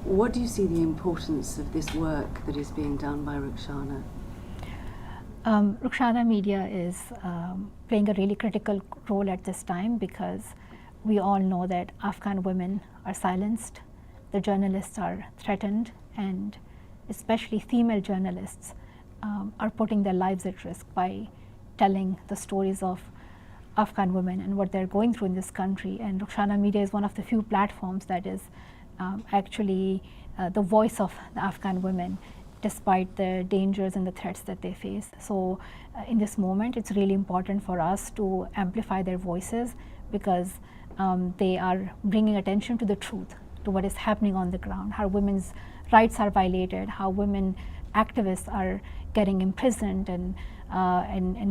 What do you see the importance of this work that is being done by Rukhsana? Rukhsana Media is playing a really critical role at this time because we all know that Afghan women are silenced, the journalists are threatened, and especially female journalists are putting their lives at risk by telling the stories of Afghan women and what they're going through in this country. And Rukhsana Media is one of the few platforms that is actually the voice of the Afghan women, despite the dangers and the threats that they face. So in this moment, it's really important for us to amplify their voices because they are bringing attention to the truth, to what is happening on the ground, how women's rights are violated, how women activists are getting imprisoned and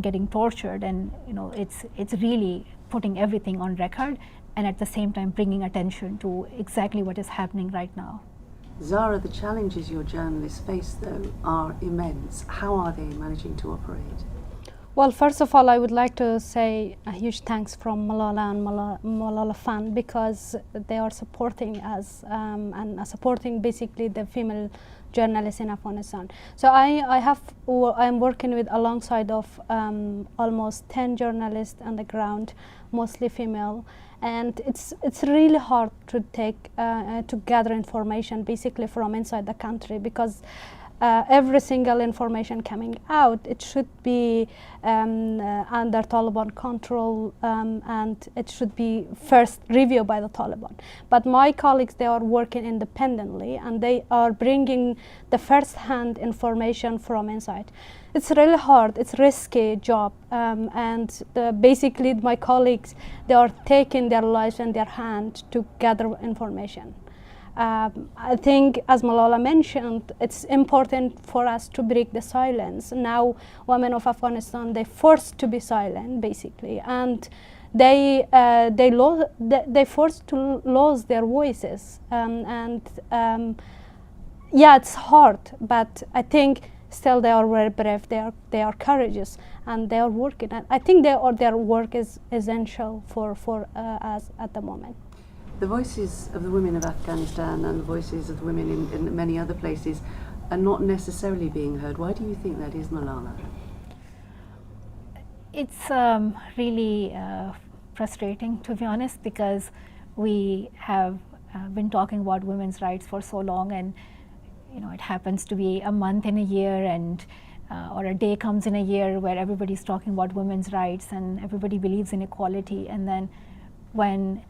getting tortured. And it's really putting everything on record and at the same time bringing attention to exactly what is happening right now. Zara, the challenges your journalists face, though, are immense. How are they managing to operate? Well, first of all, I would like to say a huge thanks from Malaala and Malaala Fund because they are supporting us and supporting basically the female journalists in Afghanistan. So I'm working with alongside of almost 10 journalists on the ground, mostly female. And it's really hard to to gather information basically from inside the country because every single information coming out, it should be under Taliban control and it should be first reviewed by the Taliban. But my colleagues, they are working independently and they are bringing the first-hand information from inside. It's really hard, it's a risky job and basically my colleagues, they are taking their lives in their hand to gather information. I think, as Malaala mentioned, it's important for us to break the silence. Now, women of Afghanistan, they're forced to be silent, basically, and they forced to lose their voices. Yeah, it's hard, but I think still they are very brave. They are courageous, and they are working. And I think their work is essential for us at the moment. The voices of the women of Afghanistan and the voices of the women in many other places are not necessarily being heard. Why do you think that is, Malaala? It's really frustrating, to be honest, because we have been talking about women's rights for so long, and it happens to be a month in a year and or a day comes in a year where everybody's talking about women's rights and everybody believes in equality, and then when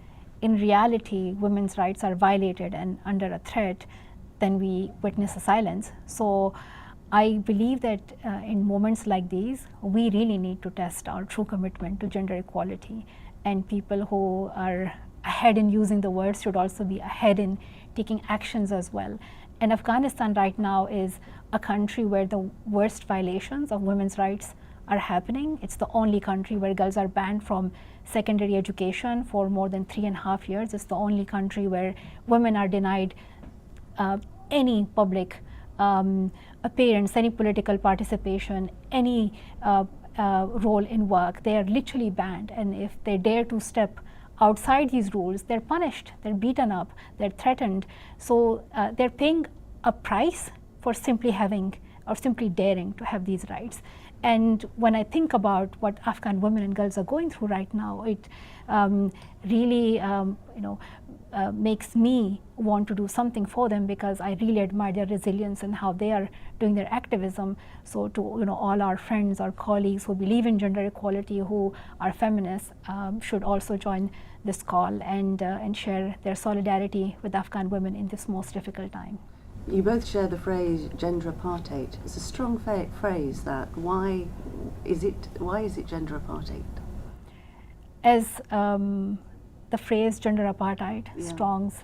in reality women's rights are violated and under a threat, then we witness a silence. So I believe that in moments like these, we really need to test our true commitment to gender equality, and people who are ahead in using the words should also be ahead in taking actions as well. And Afghanistan right now is a country where the worst violations of women's rights are happening. It's the only country where girls are banned from secondary education for more than 3.5 years. It's the only country where women are denied any public appearance, any political participation, any role in work. They are literally banned, and if they dare to step outside these rules, they're punished, they're beaten up, they're threatened. So they're paying a price for simply having or simply daring to have these rights. And when I think about what Afghan women and girls are going through right now, it really makes me want to do something for them, because I really admire their resilience and how they are doing their activism. So to all our friends or colleagues who believe in gender equality, who are feminists, should also join this call and share their solidarity with Afghan women in this most difficult time. You both share the phrase gender apartheid. It's a strong phrase. That why is it gender apartheid? As the phrase gender apartheid strongs,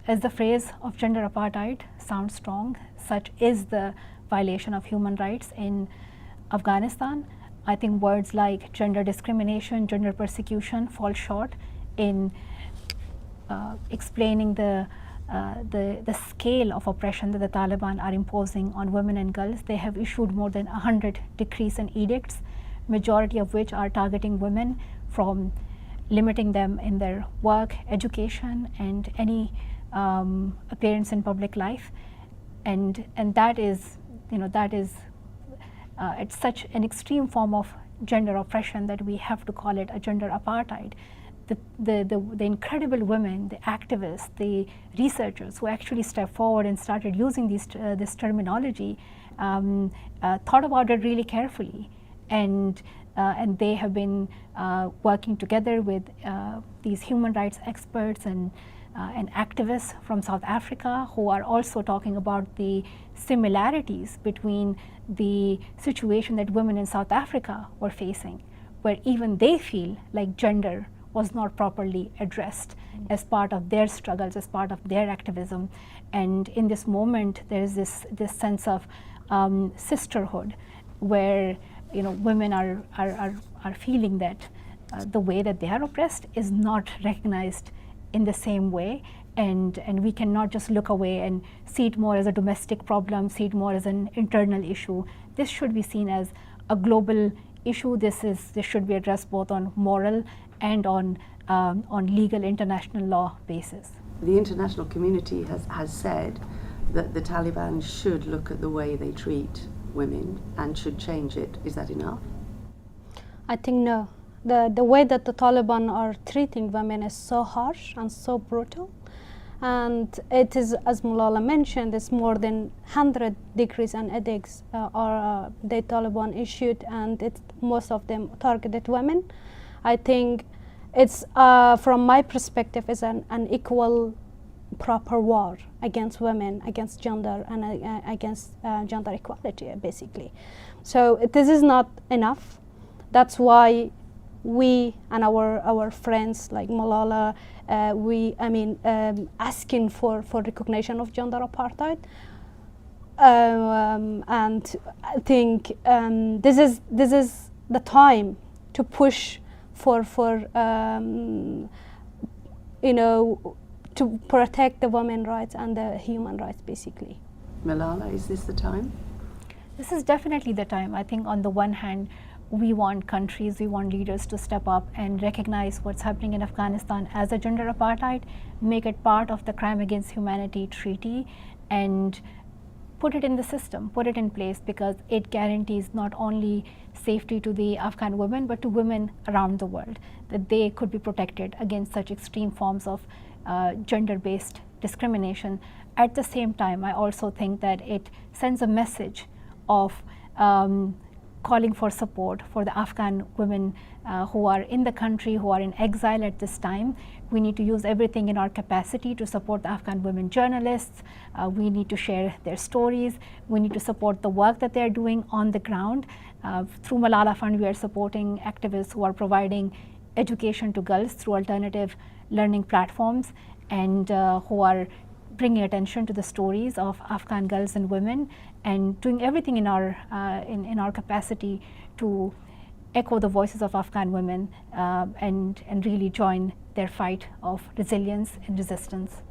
as the phrase of gender apartheid sounds strong, such is the violation of human rights in Afghanistan. I think words like gender discrimination, gender persecution fall short in explaining the scale of oppression that the Taliban are imposing on women and girls. They have issued more than 100 decrees and edicts, majority of which are targeting women, from limiting them in their work, education, and any appearance in public life, and that is, it's such an extreme form of gender oppression that we have to call it a gender apartheid. The incredible women, the activists, the researchers who actually stepped forward and started using this terminology thought about it really carefully, and they have been working together with these human rights experts and activists from South Africa, who are also talking about the similarities between the situation that women in South Africa were facing, where even they feel like gender was not properly addressed as part of their struggles, as part of their activism. And in this moment, there is this sense of sisterhood, where women are feeling that the way that they are oppressed is not recognized in the same way, and we cannot just look away and see it more as a domestic problem, see it more as an internal issue. This should be seen as a global issue. This should be addressed both on moral and on legal international law basis. The international community has said that the Taliban should look at the way they treat women and should change it. Is that enough? I think no. The way that the Taliban are treating women is so harsh and so brutal, and it is, as Molalah mentioned, it's more than 100 decrees and edicts the Taliban issued, and most of them targeted women. I think it's, from my perspective, is an equal, proper war against women, against gender, and against gender equality, basically. So this is not enough. That's why we and our friends like Molalah, asking for recognition of gender apartheid, and I think this is the time to push for to protect the women's rights and the human rights, basically. Molalah, is this the time? This is definitely the time. I think on the one hand, we want countries, we want leaders to step up and recognize what's happening in Afghanistan as a gender apartheid, make it part of the Crime Against Humanity Treaty, and put it in the system, put it in place, because it guarantees not only safety to the Afghan women, but to women around the world, that they could be protected against such extreme forms of gender-based discrimination. At the same time, I also think that it sends a message of calling for support for the Afghan women who are in the country, who are in exile at this time. We need to use everything in our capacity to support the Afghan women journalists. We need to share their stories. We need to support the work that they are doing on the ground. Through Malala Fund, we are supporting activists who are providing education to girls through alternative learning platforms, and who are bringing attention to the stories of Afghan girls and women, and doing everything in our capacity to echo the voices of Afghan women and really join their fight of resilience and resistance.